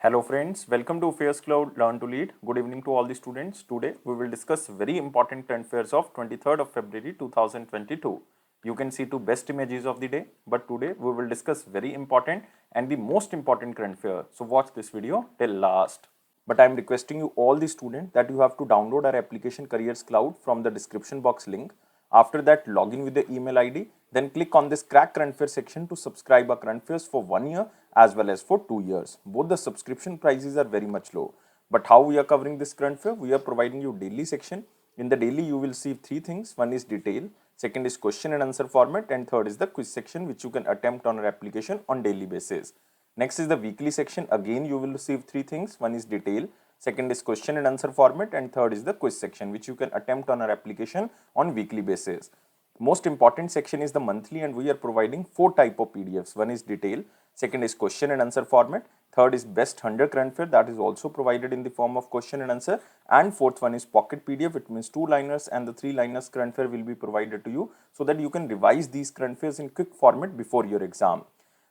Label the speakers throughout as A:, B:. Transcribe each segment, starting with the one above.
A: Hello friends, welcome to Affairscloud Learn to Lead. Good evening to all the students. Today we will discuss very important current affairs of 23rd of February 2022. You can see two best images of the day, but today we will discuss very important and the most important current affair. So watch this video till last. But I am requesting you all the students that you have to download our application Careers Cloud from the description box link. After that, log in with the email ID. Then click on this crack current affair section to subscribe our current affairs for 1 year as well as for 2 years. Both the subscription prices are very much low. But how we are covering this current affair? We are providing you daily section. In the daily, you will see three things. One is detail, second is question and answer format, and third is the quiz section which you can attempt on our application on daily basis. Next is the weekly section. Again, you will receive three things. One is detail, second is question and answer format, and third is the quiz section which you can attempt on our application on weekly basis. Most important section is the monthly, and we are providing 4 type of PDFs. One is detail, second is question and answer format, third is best 100 current affair, that is also provided in the form of question and answer, and fourth one is pocket PDF. It means 2-liners and the 3-liners current affair will be provided to you so that you can revise these current affairs in quick format before your exam.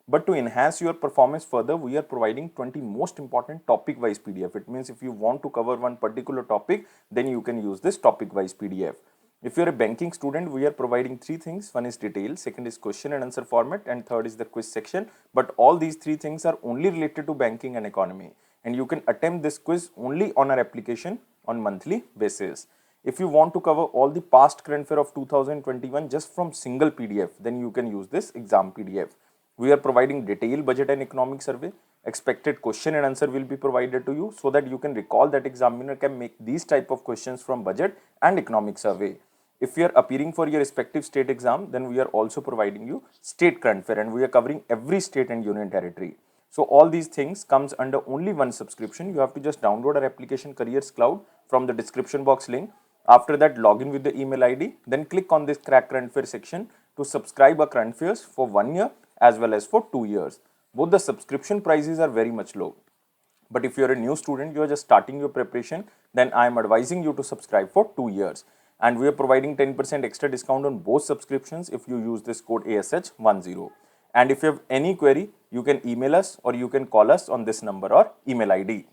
A: But to enhance your performance further, we are providing 20 most important topic wise PDF. It means if you want to cover one particular topic, then you can use this topic wise PDF. If you are a banking student, we are providing 3 things. One is detail, second is question and answer format, and third is the quiz section. But all these 3 things are only related to banking and economy. And you can attempt this quiz only on our application on monthly basis. If you want to cover all the past current affair of 2021 just from single PDF, then you can use this exam PDF. We are providing detailed budget and economic survey. Expected question and answer will be provided to you so that you can recall that examiner can make these type of questions from budget and economic survey. If you are appearing for your respective state exam, then we are also providing you state current affair, and we are covering every state and union territory. So all these things comes under only one subscription. You have to just download our application Careers Cloud from the description box link. After that, log in with the email ID. Then click on this crack current affair section to subscribe our current affairs for 1 year as well as for 2 years. Both the subscription prices are very much low. But if you are a new student, you are just starting your preparation, then I am advising you to subscribe for 2 years. And we are providing 10% extra discount on both subscriptions if you use this code ASH10. And if you have any query, you can email us or you can call us on this number or email ID.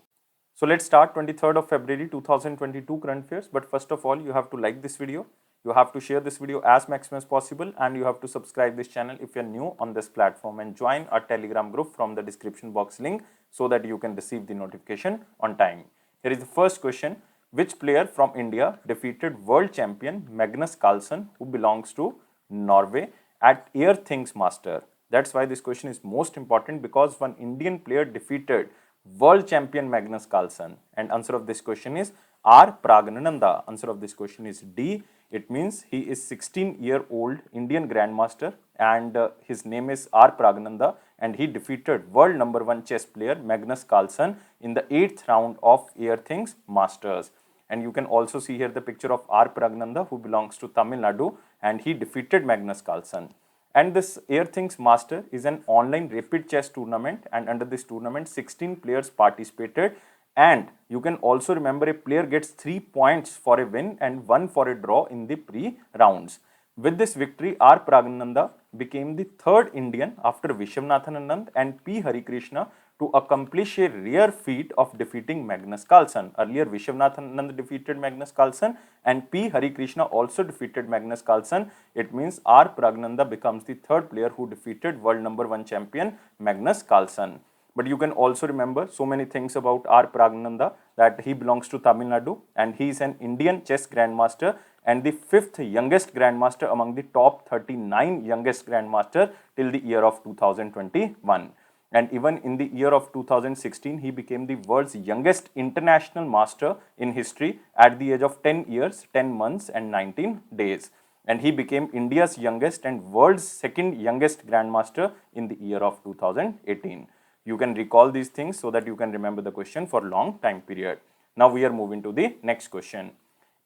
A: So let's start 23rd of February 2022 current affairs. But first of all, you have to like this video. You have to share this video as maximum as possible, and you have to subscribe this channel if you are new on this platform, and join our Telegram group from the description box link so that you can receive the notification on time. Here is the first question. Which player from India defeated world champion Magnus Carlsen, who belongs to Norway, at Airthings Masters? That's why this question is most important, because one Indian player defeated world champion Magnus Carlsen. And answer of this question is R. Praggnanandhaa. Answer of this question is D. It means he is 16-year-old Indian grandmaster, and his name is R. Praggnanandhaa, and he defeated world number 1 chess player Magnus Carlsen in the 8th round of Airthings Masters. And you can also see here the picture of R. Praggnanandhaa, who belongs to Tamil Nadu, and he defeated Magnus Carlsen. And this Airthings Master is an online rapid chess tournament, and under this tournament 16 players participated. And you can also remember, a player gets 3 points for a win and 1 for a draw in the pre-rounds. With this victory, R. Praggnanandhaa became the 3rd Indian after Viswanathan Anand and P. Harikrishna to accomplish a rare feat of defeating Magnus Carlsen. Earlier, Viswanathan Anand defeated Magnus Carlsen, and P. Harikrishna also defeated Magnus Carlsen. It means R. Praggnanandhaa becomes the 3rd player who defeated world number 1 champion Magnus Carlsen. But you can also remember so many things about R. Praggnanandhaa, that he belongs to Tamil Nadu, and he is an Indian chess grandmaster and the 5th youngest grandmaster among the top 39 youngest grandmaster till the year of 2021. And even in the year of 2016, he became the world's youngest international master in history at the age of 10 years, 10 months and 19 days. And he became India's youngest and world's 2nd youngest grandmaster in the year of 2018. You can recall these things so that you can remember the question for a long time period. Now we are moving to the next question.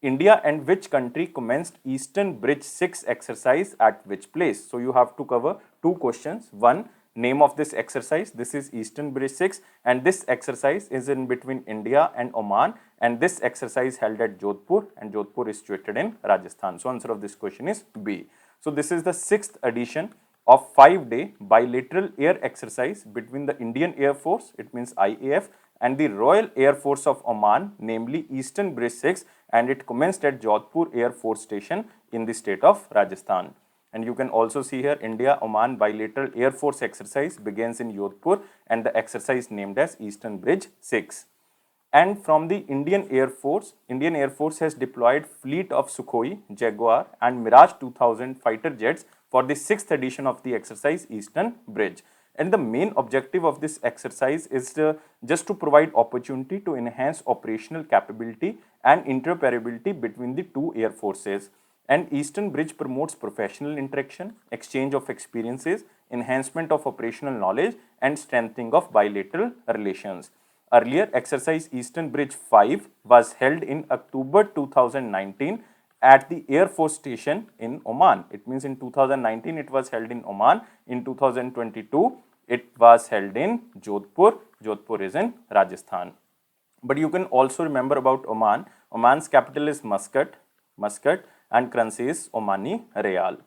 A: India and which country commenced Eastern Bridge 6 exercise at which place? So you have to cover 2 questions. One, name of this exercise. This is Eastern Bridge 6, and this exercise is in between India and Oman, and this exercise held at Jodhpur, and Jodhpur is situated in Rajasthan. So answer of this question is B. So this is the 6th edition of 5-day bilateral air exercise between the Indian Air Force, it means IAF, and the Royal Air Force of Oman, namely Eastern Bridge 6, and it commenced at Jodhpur Air Force Station in the state of Rajasthan. And you can also see here India-Oman bilateral Air Force exercise begins in Jodhpur, and the exercise named as Eastern Bridge 6. And from the Indian Air Force has deployed fleet of Sukhoi, Jaguar and Mirage 2000 fighter jets for the 6th edition of the exercise Eastern Bridge. And the main objective of this exercise is just to provide opportunity to enhance operational capability and interoperability between the two air forces. And Eastern Bridge promotes professional interaction, exchange of experiences, enhancement of operational knowledge and strengthening of bilateral relations. Earlier, exercise Eastern Bridge 5 was held in October 2019 at the Air Force Station in Oman. It means in 2019 it was held in Oman. In 2022 it was held in Jodhpur. Jodhpur is in Rajasthan. But you can also remember about Oman. Oman's capital is Muscat, and currency is Omani Riyal.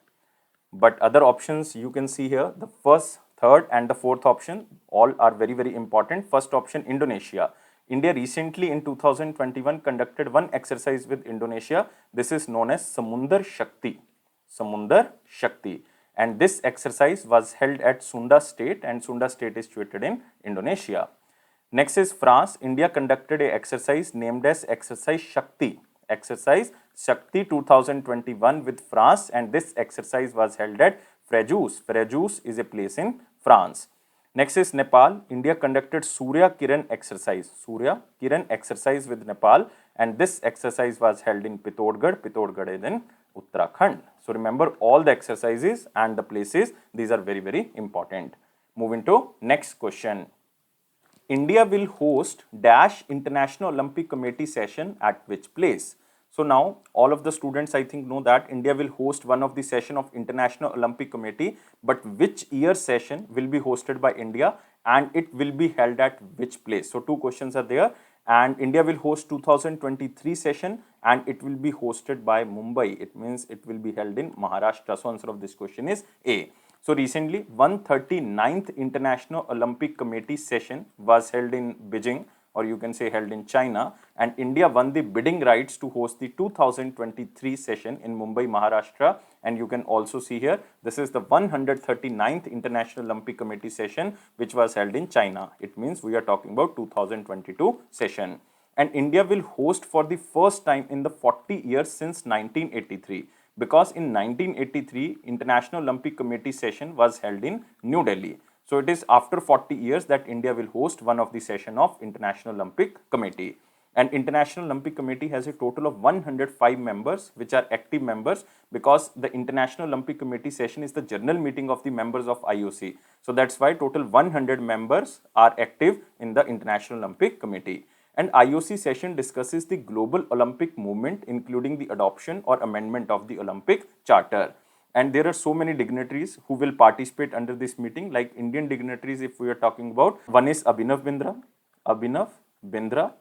A: But other options you can see here, the first, third and the fourth option, all are very, very important. First option, Indonesia. India recently in 2021 conducted one exercise with Indonesia. This is known as Samundar Shakti. Samundar Shakti. And this exercise was held at Sunda State, and Sunda State is situated in Indonesia. Next is France. India conducted an exercise named as Exercise Shakti. Exercise Shakti 2021 with France, and this exercise was held at Fréjus. Fréjus is a place in France. Next is Nepal. India conducted Surya Kiran exercise. Surya Kiran exercise with Nepal, and this exercise was held in Pithodgarh. Pithodgarh is in Uttarakhand. So remember all the exercises and the places. These are very, very important. Moving to next question. India will host Dash International Olympic Committee session at which place? So now all of the students I think know that India will host one of the session of International Olympic Committee, but which year session will be hosted by India and it will be held at which place? So two questions are there, and India will host 2023 session and it will be hosted by Mumbai. It means it will be held in Maharashtra. So answer of this question is A. So recently 139th International Olympic Committee session was held in Beijing, or you can say held in China, and India won the bidding rights to host the 2023 session in Mumbai, Maharashtra. And you can also see here, this is the 139th International Olympic Committee session which was held in China. It means we are talking about 2022 session. And India will host for the first time in the 40 years since 1983. Because in 1983, International Olympic Committee session was held in New Delhi. So it is after 40 years that India will host one of the session of International Olympic Committee. And International Olympic Committee has a total of 105 members which are active members, because the International Olympic Committee session is the general meeting of the members of IOC. So that's why total 100 members are active in the International Olympic Committee. And IOC session discusses the global Olympic movement, including the adoption or amendment of the Olympic Charter. And there are so many dignitaries who will participate under this meeting, like Indian dignitaries if we are talking about. One is Abhinav Bindra,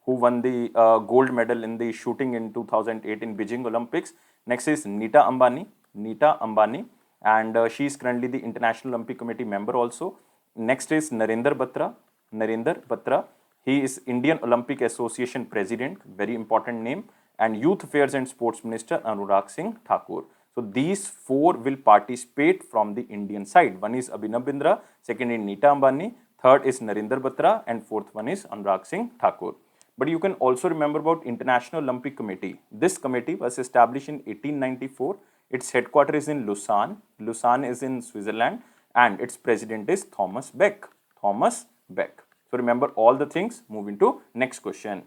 A: who won the gold medal in the shooting in 2008 in Beijing Olympics. Next is Nita Ambani, and she is currently the International Olympic Committee member also. Next is Narendra Batra. He is Indian Olympic Association President, very important name, and Youth Affairs and Sports Minister Anurag Singh Thakur. So these four will participate from the Indian side. One is Abhinav Bindra, second is Nita Ambani, third is Narendra Batra, and fourth one is Anurag Singh Thakur. But you can also remember about International Olympic Committee. This committee was established in 1894. Its headquarters is in Lausanne. Lausanne is in Switzerland, and its president is Thomas Beck. So remember all the things. Moving to next question.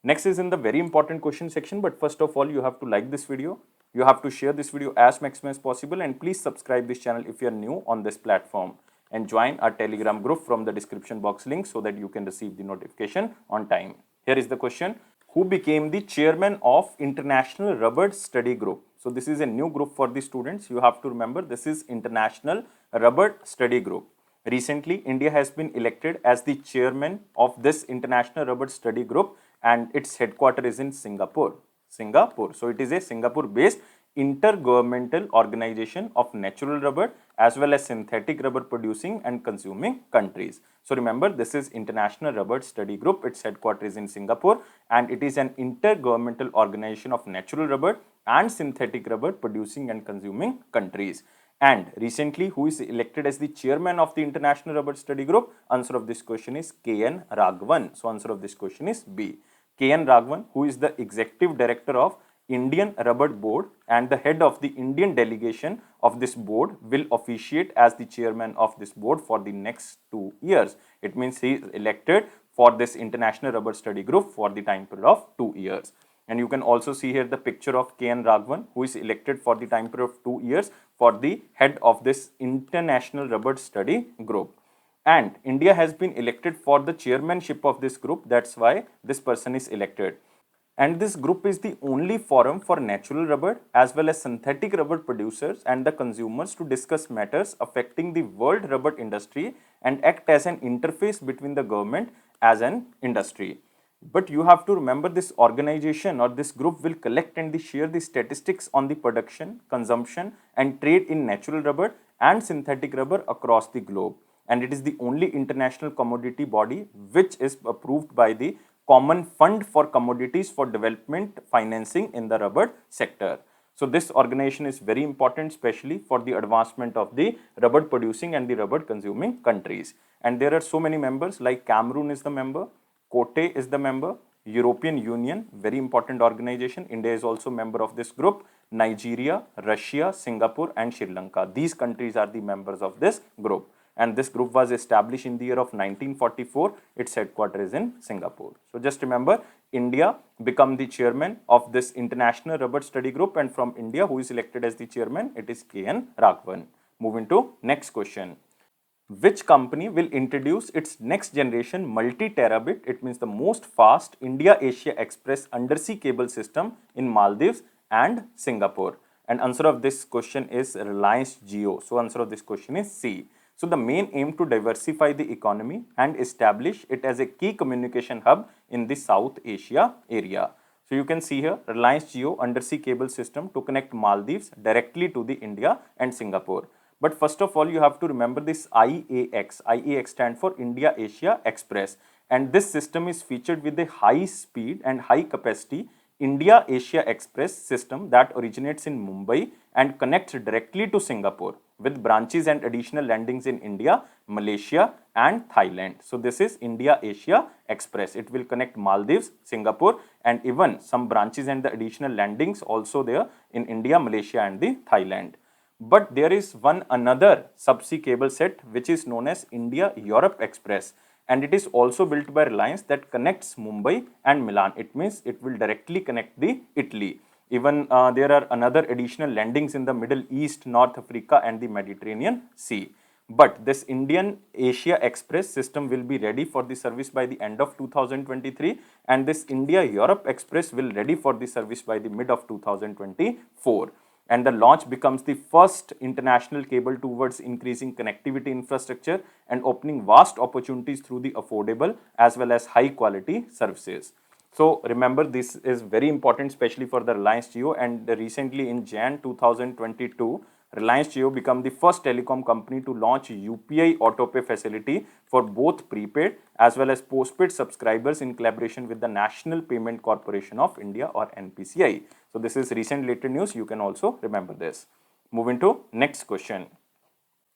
A: Next is in the very important question section, but first of all you have to like this video. You have to share this video as maximum as possible, and please subscribe this channel if you are new on this platform, and join our Telegram group from the description box link so that you can receive the notification on time. Here is the question. Who became the chairman of International Rubber Study Group? So this is a new group for the students. You have to remember this is International Rubber Study Group. Recently, India has been elected as the chairman of this International Rubber Study Group, and its headquarters is in Singapore. So it is a Singapore-based intergovernmental organization of natural rubber as well as synthetic rubber producing and consuming countries. So remember, this is International Rubber Study Group. Its headquarters is in Singapore, and it is an intergovernmental organization of natural rubber and synthetic rubber producing and consuming countries. And recently, who is elected as the chairman of the International Rubber Study Group? Answer of this question is K.N. Raghavan. So answer of this question is B. K.N. Raghavan, who is the executive director of Indian Rubber Board and the head of the Indian delegation of this board, will officiate as the chairman of this board for the next 2 years. It means he is elected for this International Rubber Study Group for the time period of 2 years. And you can also see here the picture of K.N. Raghavan, who is elected for the time period of 2 years for the head of this International Rubber Study Group. And India has been elected for the chairmanship of this group. That's why this person is elected. And this group is the only forum for natural rubber as well as synthetic rubber producers and the consumers to discuss matters affecting the world rubber industry and act as an interface between the government as an industry. But you have to remember, this organization or this group will collect and share the statistics on the production, consumption and trade in natural rubber and synthetic rubber across the globe. And it is the only international commodity body which is approved by the Common Fund for Commodities for Development Financing in the rubber sector. So this organization is very important, especially for the advancement of the rubber producing and the rubber consuming countries. And there are so many members, like Cameroon is the member, Cote is the member, European Union, very important organization. India is also member of this group. Nigeria, Russia, Singapore and Sri Lanka. These countries are the members of this group. And this group was established in the year of 1944. Its headquarters is in Singapore. So just remember, India become the chairman of this International Rubber Study Group, and from India, who is elected as the chairman, it is K.N. Raghavan. Moving to next question. Which company will introduce its next generation multi-terabit, it means the most fast India-Asia Express undersea cable system in Maldives and Singapore? And answer of this question is Reliance Jio. So answer of this question is C. So the main aim to diversify the economy and establish it as a key communication hub in the South Asia area. So you can see here Reliance Jio undersea cable system to connect Maldives directly to the India and Singapore. But first of all, you have to remember this IAX. IAX stands for India Asia Express, and this system is featured with a high speed and high capacity India Asia Express system that originates in Mumbai and connects directly to Singapore with branches and additional landings in India, Malaysia and Thailand. So this is India Asia Express. It will connect Maldives, Singapore and even some branches and the additional landings also there in India, Malaysia and the Thailand. But there is one another subsea cable set which is known as India-Europe Express, and it is also built by Reliance that connects Mumbai and Milan. It means it will directly connect the Italy. Even there are another additional landings in the Middle East, North Africa and the Mediterranean Sea. But this Indian Asia Express system will be ready for the service by the end of 2023, and this India-Europe Express will ready for the service by the mid of 2024. And the launch becomes the first international cable towards increasing connectivity infrastructure and opening vast opportunities through the affordable as well as high quality services. So remember, this is very important, especially for the Reliance Jio. And recently in Jan 2022, Reliance Jio became the first telecom company to launch UPI autopay facility for both prepaid as well as postpaid subscribers in collaboration with the National Payment Corporation of India, or NPCI. So this is recent latest news. You can also remember this. Moving to next question.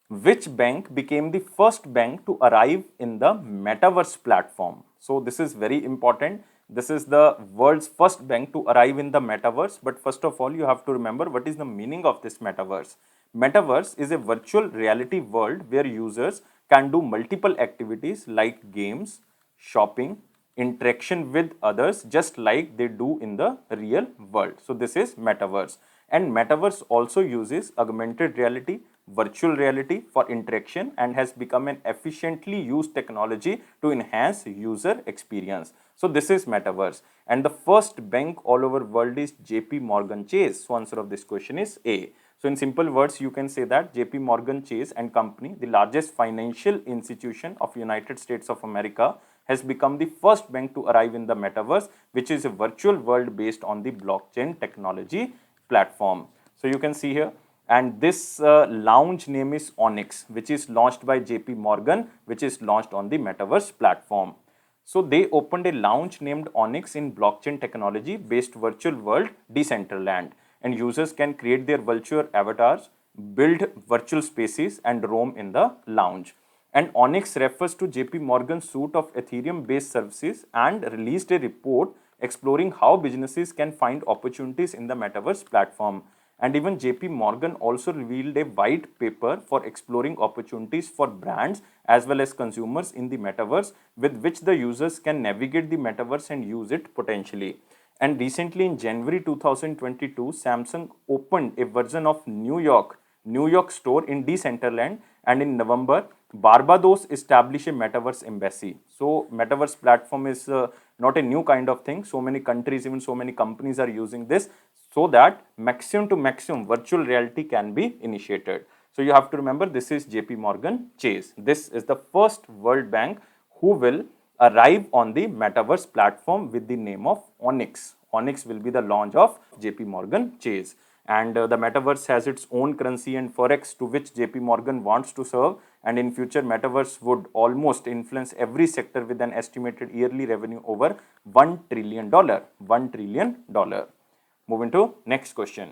A: Which bank became the first bank to arrive in the metaverse platform? So this is very important. This is the world's first bank to arrive in the metaverse. But first of all, you have to remember what is the meaning of this metaverse. Metaverse is a virtual reality world where users can do multiple activities like games, shopping, interaction with others, just like they do in the real world. So this is metaverse. And metaverse also uses augmented reality, virtual reality for interaction, and has become an efficiently used technology to enhance user experience. So this is metaverse. And the first bank all over world is JP Morgan Chase. So answer of this question is A. So in simple words, you can say that JP Morgan Chase and Company, the largest financial institution of United States of America, has become the first bank to arrive in the metaverse, which is a virtual world based on the blockchain technology platform. So you can see here And this lounge name is Onyx, which is launched by JP Morgan, which is launched on the Metaverse platform. So they opened a lounge named Onyx in blockchain technology based virtual world Decentraland, and users can create their virtual avatars, build virtual spaces and roam in the lounge. And Onyx refers to JP Morgan's suite of Ethereum based services and released a report exploring how businesses can find opportunities in the Metaverse platform. And even JP Morgan also revealed a white paper for exploring opportunities for brands as well as consumers in the metaverse, with which the users can navigate the metaverse and use it potentially. And recently in January 2022, Samsung opened a version of New York store in Decentraland, and in November, Barbados established a metaverse embassy. So metaverse platform is not a new kind of thing. So many countries, even so many companies are using this so that maximum to maximum virtual reality can be initiated. So you have to remember, this is JP Morgan Chase. This is the first World Bank who will arrive on the metaverse platform with the name of Onyx. Onyx will be the launch of JP Morgan Chase. And the metaverse has its own currency and forex to which JP Morgan wants to serve. And in future, metaverse would almost influence every sector with an estimated yearly revenue over $1 trillion. $1 trillion. Moving to next question.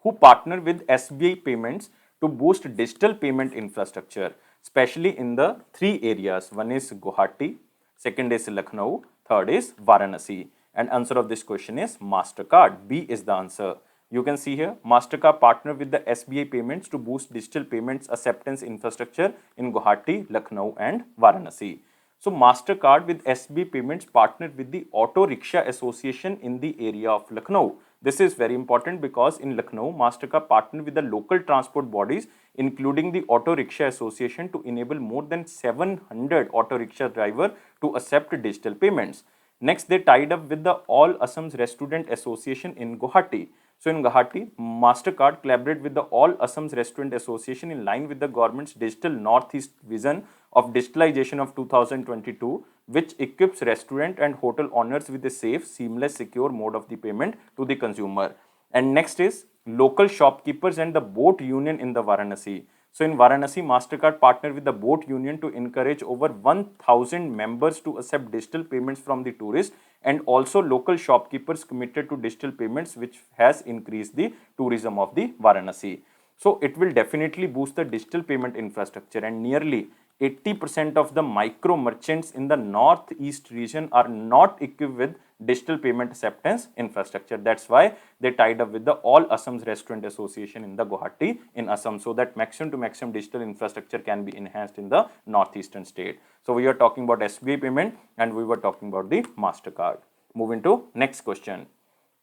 A: Who partner with SBI payments to boost digital payment infrastructure, especially in the three areas? One is Guwahati, second is Lucknow, third is Varanasi. And answer of this question is MasterCard. B is the answer. You can see here, MasterCard partner with the SBI payments to boost digital payments acceptance infrastructure in Guwahati, Lucknow and Varanasi. So MasterCard with SBI payments partnered with the Auto Rickshaw Association in the area of Lucknow. This is very important because in Lucknow, MasterCard partnered with the local transport bodies, including the Auto Rickshaw Association, to enable more than 700 auto rickshaw drivers to accept digital payments. Next, they tied up with the All Assam's Restaurant Association in Guwahati. So in Guwahati, MasterCard collaborated with the All Assam's Restaurant Association in line with the government's Digital Northeast vision of digitalization of 2022, which equips restaurant and hotel owners with a safe, seamless, secure mode of the payment to the consumer. And next is local shopkeepers and the boat union in the Varanasi. So in Varanasi, MasterCard partnered with the boat union to encourage over 1,000 members to accept digital payments from the tourists, and also local shopkeepers committed to digital payments, which has increased the tourism of the Varanasi. So it will definitely boost the digital payment infrastructure, and nearly 80% of the micro merchants in the northeast region are not equipped with digital payment acceptance infrastructure. That's why they tied up with the All Assam's Restaurant Association in the Guwahati in Assam, so that maximum to maximum digital infrastructure can be enhanced in the northeastern state. So we are talking about SBI payment and we were talking about the MasterCard. Moving to next question.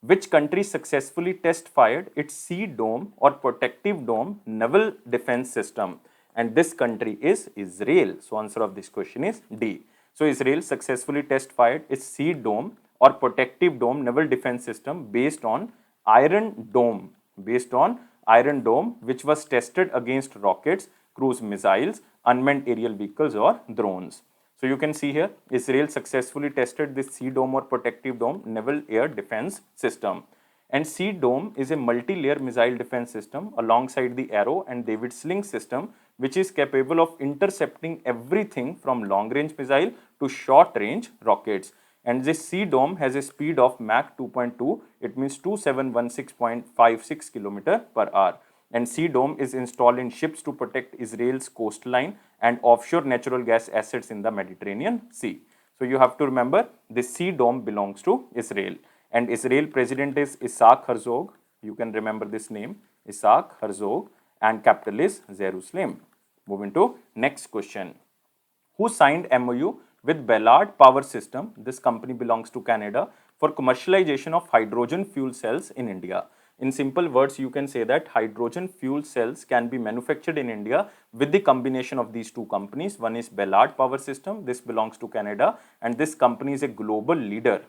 A: Which country successfully test fired its Sea Dome or Protective Dome naval defense system? And this country is Israel. So answer of this question is D. So Israel successfully test fired its Sea Dome or Protective Dome naval defense system based on Iron Dome, which was tested against rockets, cruise missiles, unmanned aerial vehicles or drones. So you can see here, Israel successfully tested this Sea Dome or Protective Dome naval air defense system. And Sea Dome is a multi-layer missile defense system alongside the Arrow and David Sling system, which is capable of intercepting everything from long-range missile to short-range rockets. And this Sea Dome has a speed of Mach 2.2, it means 2716.56 km per hour. And Sea Dome is installed in ships to protect Israel's coastline and offshore natural gas assets in the Mediterranean Sea. So you have to remember, this Sea Dome belongs to Israel. And Israel president is Isaac Herzog. You can remember this name, Isaac Herzog, and capital is Jerusalem. Moving to next question. Who signed MOU with Ballard Power System? This company belongs to Canada, for commercialization of hydrogen fuel cells in India. In simple words, you can say that hydrogen fuel cells can be manufactured in India with the combination of these two companies. One is Ballard Power System. This belongs to Canada, and this company is a global leader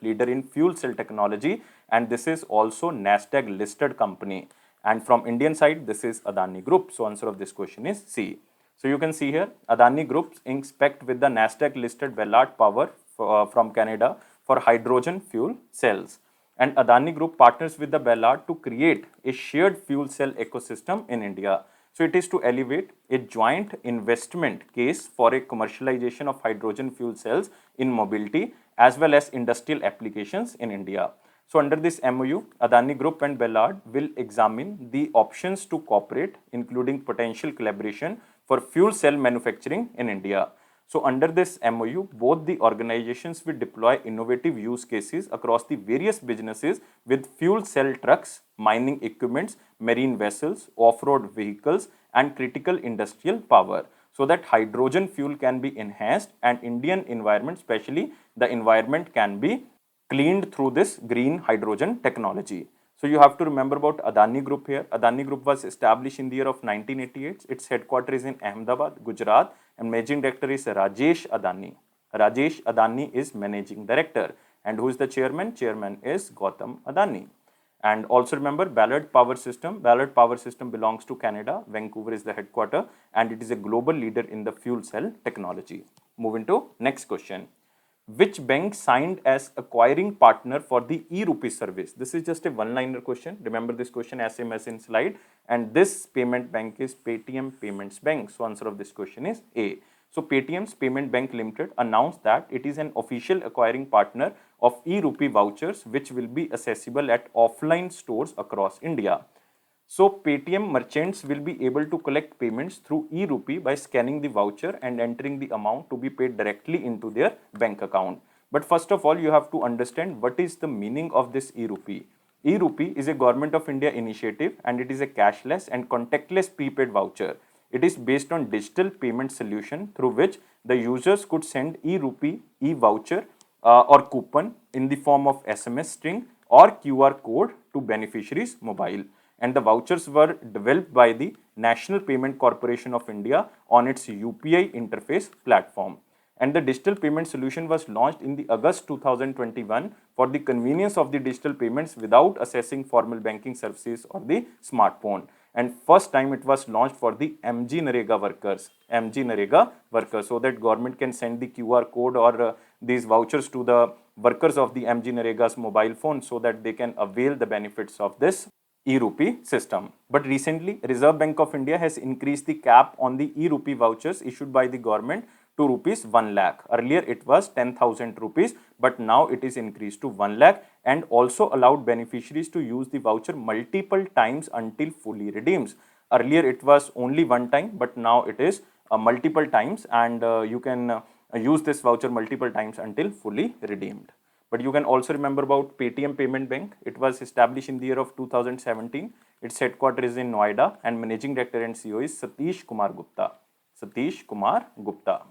A: in fuel cell technology, and this is also NASDAQ listed company. And from Indian side, this is Adani Group. So answer of this question is C. So you can see here, Adani Group inspect with the NASDAQ listed Ballard Power from Canada for hydrogen fuel cells. And Adani Group partners with the Ballard to create a shared fuel cell ecosystem in India. So it is to elevate a joint investment case for a commercialization of hydrogen fuel cells in mobility as well as industrial applications in India. So under this MOU, Adani Group and Ballard will examine the options to cooperate, including potential collaboration for fuel cell manufacturing in India. So under this MOU, both the organizations will deploy innovative use cases across the various businesses with fuel cell trucks, mining equipments, marine vessels, off-road vehicles, and critical industrial power, so that hydrogen fuel can be enhanced and Indian environment, especially the environment, can be cleaned through this green hydrogen technology. So you have to remember about Adani Group here. Adani Group was established in the year of 1988. Its headquarters is in Ahmedabad, Gujarat, and managing director is Rajesh Adani. Rajesh Adani is managing director, and who is the chairman? Chairman is Gautam Adani. And also remember Ballard Power System. Ballard Power System belongs to Canada. Vancouver is the headquarter, and it is a global leader in the fuel cell technology. Moving to next question. Which bank signed as acquiring partner for the e-RUPI service? This is just a one-liner question. Remember this question as same as in slide. And this payment bank is Paytm Payments Bank. So answer of this question is A. So Paytm's Payment Bank Limited announced that it is an official acquiring partner of e-RUPI vouchers, which will be accessible at offline stores across India. So Paytm merchants will be able to collect payments through e-RUPI by scanning the voucher and entering the amount to be paid directly into their bank account. But first of all, you have to understand what is the meaning of this e-RUPI. E-RUPI is a Government of India initiative, and it is a cashless and contactless prepaid voucher. It is based on digital payment solution through which the users could send e-RUPI, e-voucher or coupon in the form of SMS string or QR code to beneficiaries' mobile. And the vouchers were developed by the National Payment Corporation of India on its UPI interface platform. And the digital payment solution was launched in the August 2021 for the convenience of the digital payments without accessing formal banking services or the smartphone. And first time it was launched for the MG-NREGA workers, so that government can send the QR code or these vouchers to the workers of the MG-NREGA's mobile phone, so that they can avail the benefits of this e-RUPI system. But recently, Reserve Bank of India has increased the cap on the e-RUPI vouchers issued by the government to rupees 1 lakh. Earlier it was 10,000 rupees, but now it is increased to 1 lakh, and also allowed beneficiaries to use the voucher multiple times until fully redeemed. Earlier it was only one time, but now it is multiple times, and you can use this voucher multiple times until fully redeemed. But you can also remember about Paytm Payment Bank. It was established in the year of 2017. Its headquarters is in Noida, and managing director and CEO is Satish Kumar Gupta. Satish Kumar Gupta.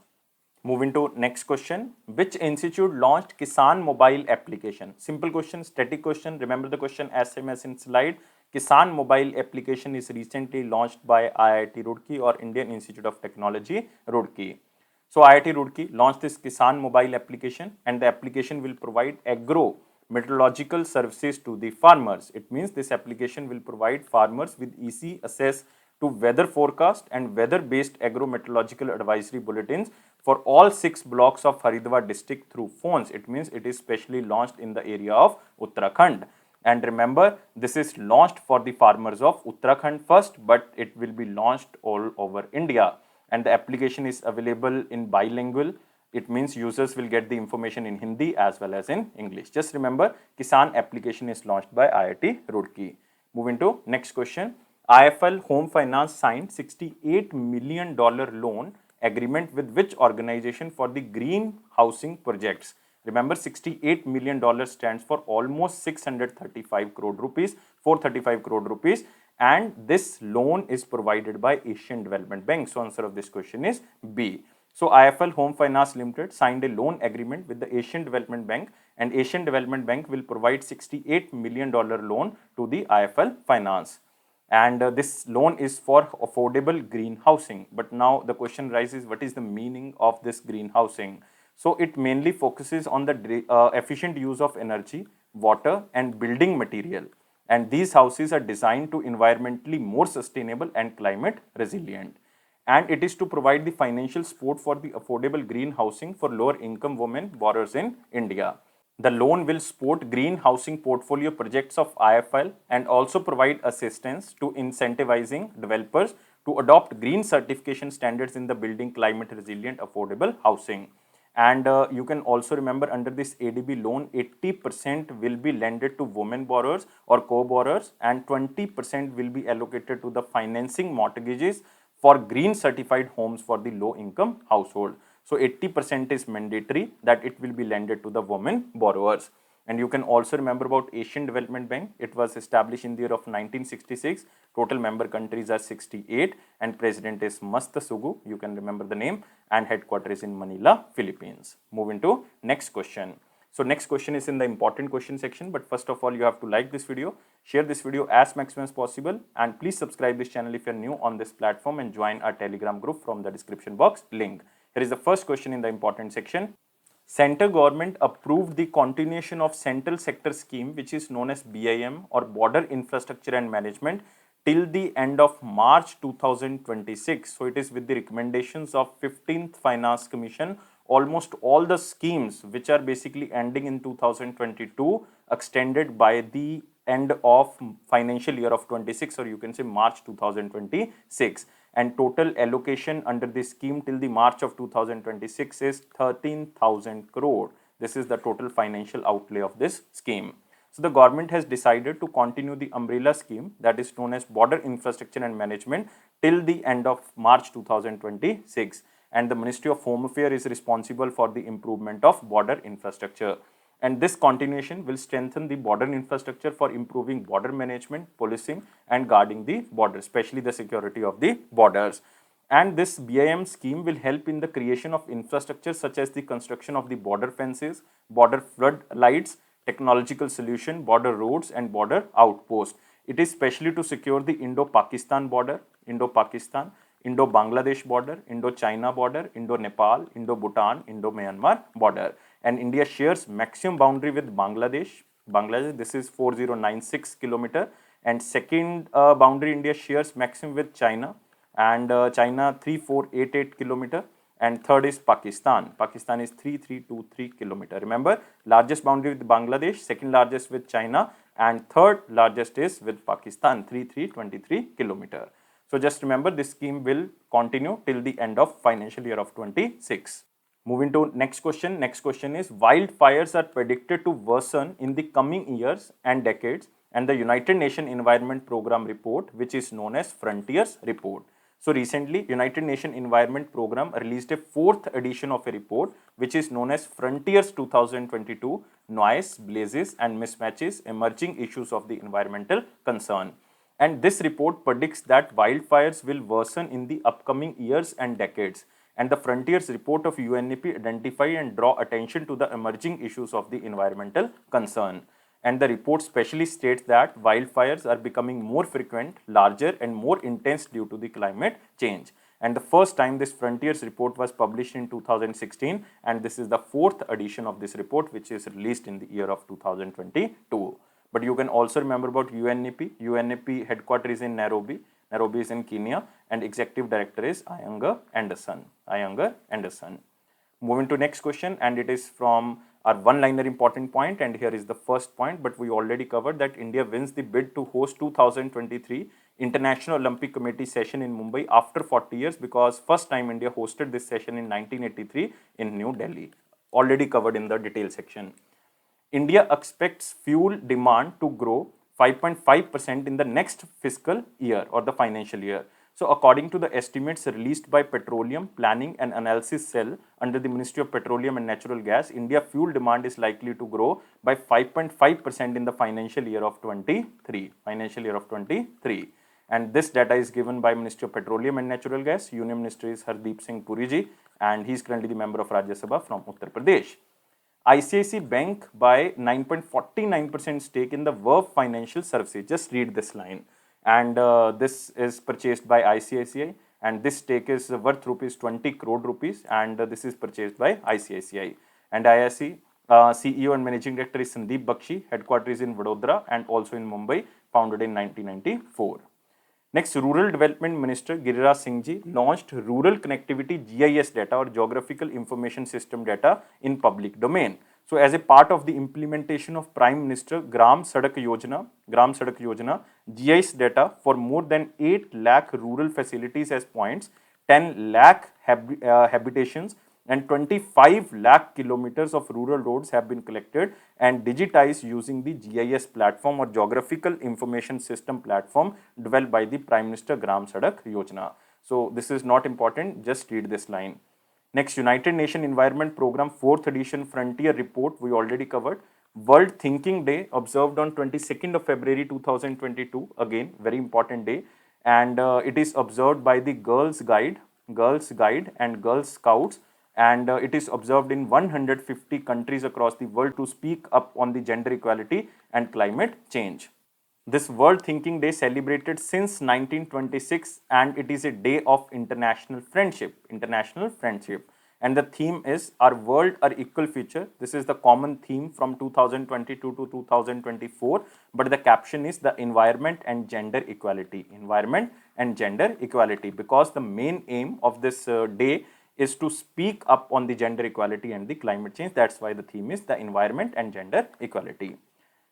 A: Moving to next question. Which institute launched KISAN mobile application? Simple question, static question. Remember the question as same as in slide. KISAN mobile application is recently launched by IIT Roorkee or Indian Institute of Technology, Roorkee. So IIT Roorkee launched this KISAN mobile application, and the application will provide agro-meteorological services to the farmers. It means this application will provide farmers with easy access to weather forecast and weather-based agro-meteorological advisory bulletins for all 6 blocks of Haridwar district through phones. It means it is specially launched in the area of Uttarakhand. And remember, this is launched for the farmers of Uttarakhand first, but it will be launched all over India. And the application is available in bilingual. It means users will get the information in Hindi as well as in English. Just remember, KISAN application is launched by IIT Roorkee. Moving to next question. IIFL Home Finance signed $68 million loan agreement with which organization for the green housing projects? Remember, $68 million stands for almost 635 crore rupees, 435 crore rupees. And this loan is provided by Asian Development Bank. So answer of this question is B. So IIFL Home Finance Limited signed a loan agreement with the Asian Development Bank, and Asian Development Bank will provide $68 million loan to the IIFL Finance. And this loan is for affordable green housing. But now the question rises, what is the meaning of this green housing? So it mainly focuses on the efficient use of energy, water, and building material. And these houses are designed to environmentally more sustainable and climate resilient. And it is to provide the financial support for the affordable green housing for lower income women borrowers in India. The loan will support green housing portfolio projects of IFL and also provide assistance to incentivizing developers to adopt green certification standards in the building climate resilient affordable housing. And you can also remember under this ADB loan, 80% will be lended to women borrowers or co-borrowers and 20% will be allocated to the financing mortgages for green certified homes for the low income household. So 80% is mandatory that it will be lended to the women borrowers. And you can also remember about Asian Development Bank. It was established in the year of 1966. Total member countries are 68 and president is Masta Sugu. You can remember the name, and headquarters is in Manila, Philippines. Moving to next question. So next question is in the important question section, but first of all you have to like this video, share this video as maximum as possible, and please subscribe this channel if you are new on this platform and join our Telegram group from the description box link. Here is the first question in the important section. Central government approved the continuation of central sector scheme which is known as BIM or Border Infrastructure and Management till the end of March 2026. So it is with the recommendations of 15th Finance Commission. Almost all the schemes which are basically ending in 2022 extended by the end of financial year of 26, or you can say March 2026. And total allocation under this scheme till the March of 2026 is 13,000 crore. This is the total financial outlay of this scheme. So the government has decided to continue the umbrella scheme that is known as Border Infrastructure and Management till the end of March 2026. And the Ministry of Home Affairs is responsible for the improvement of border infrastructure. And this continuation will strengthen the border infrastructure for improving border management, policing and guarding the border, especially the security of the borders. And this BIM scheme will help in the creation of infrastructure such as the construction of the border fences, border flood lights, technological solution, border roads and border outposts. It is specially to secure the Indo-Pakistan border, Indo-Pakistan, Indo-Bangladesh border, Indo-China border, Indo-Nepal, Indo-Bhutan, Indo-Myanmar border. And India shares maximum boundary with Bangladesh. This is 4096 kilometer. And second boundary India shares maximum with China. And China 3488 kilometer. And third is Pakistan. Pakistan is 3323 kilometer. Remember, largest boundary with Bangladesh, second largest with China, and third largest is with Pakistan, 3323 kilometer. So just remember, this scheme will continue till the end of financial year of 26. Moving to next question. Next question is, wildfires are predicted to worsen in the coming years and decades, and the United Nations Environment Program report, which is known as Frontiers report. So recently, United Nations Environment Program released a 4th edition of a report which is known as Frontiers 2022, Noise, Blazes and Mismatches, Emerging Issues of the Environmental Concern. And this report predicts that wildfires will worsen in the upcoming years and decades. And the Frontiers report of UNEP identify and draw attention to the emerging issues of the environmental concern. And the report specially states that wildfires are becoming more frequent, larger and more intense due to the climate change. And the first time this Frontiers report was published in 2016, and this is the 4th edition of this report which is released in the year of 2022. But you can also remember about UNEP. UNEP headquarters is in Nairobi. Nairobi is in Kenya, and executive director is Iyengar Anderson. Moving to next question, and it is from our one-liner important point, and here is the first point, but we already covered that India wins the bid to host 2023 International Olympic Committee session in Mumbai after 40 years, because first time India hosted this session in 1983 in New Delhi. Already covered in the detail section. India expects fuel demand to grow 5.5% in the next fiscal year or the financial year. So according to the estimates released by Petroleum Planning and Analysis Cell under the Ministry of Petroleum and Natural Gas, India fuel demand is likely to grow by 5.5% in the financial year of 23. And this data is given by Ministry of Petroleum and Natural Gas. Union Minister is Hardeep Singh Puri ji, and he is currently the member of Rajya Sabha from Uttar Pradesh. ICICI Bank buy 9.49% stake in the Verve Financial Services. Just read this line. And this is purchased by ICICI, and this stake is worth rupees 20 crore rupees, and this is purchased by ICICI. And IIC CEO and Managing Director is Sandeep Bakshi, headquarters in Vadodara and also in Mumbai, founded in 1994. Next, Rural Development Minister Giriraj Singh ji launched Rural Connectivity GIS data or Geographical Information System data in public domain. So as a part of the implementation of Prime Minister Gram Sadak Yojana, GIS data for more than 8 lakh rural facilities as points, 10 lakh habitations and 25 lakh kilometers of rural roads have been collected and digitized using the GIS platform or Geographical Information System platform developed by the Prime Minister Gram Sadak Yojana. So this is not important, just read this line. Next, United Nations Environment Program 4th edition Frontier Report we already covered. World Thinking Day observed on 22nd of February 2022, again very important day, and it is observed by the Girls Guide and Girl Scouts, and it is observed in 150 countries across the world to speak up on the gender equality and climate change. This World Thinking Day celebrated since 1926 and it is a day of international friendship. And the theme is Our World, Our Equal Future. This is the common theme from 2022 to 2024, but the caption is the environment and gender equality. Because the main aim of this day is to speak up on the gender equality and the climate change. That's why the theme is the environment and gender equality.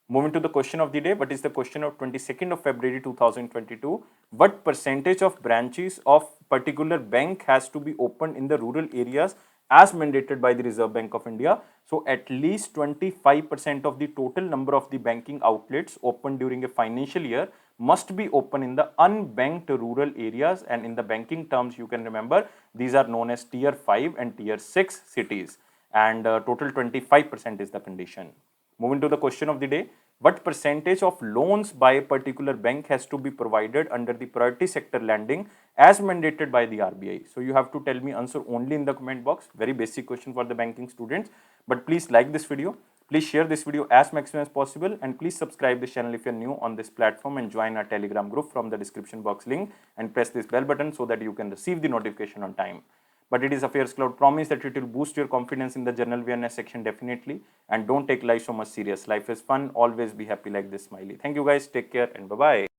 A: Moving to the question of the day, what is the question of 22nd of February 2022? What percentage of branches of particular bank has to be opened in the rural areas as mandated by the Reserve Bank of India? So at least 25% of the total number of the banking outlets opened during a financial year must be open in the unbanked rural areas, and in the banking terms you can remember these are known as tier 5 and tier 6 cities, and total 25% is the condition. Moving to the question of the day, what percentage of loans by a particular bank has to be provided under the priority sector lending as mandated by the RBI? So you have to tell me answer only in the comment box. Very basic question for the banking students. But please like this video. Please share this video as maximum as possible, and please subscribe this channel if you are new on this platform and join our Telegram group from the description box link and press this bell button so that you can receive the notification on time. But it is Affairscloud promise that it will boost your confidence in the general awareness section definitely. And don't take life so much serious. Life is fun. Always be happy like this smiley. Thank you guys. Take care and bye-bye.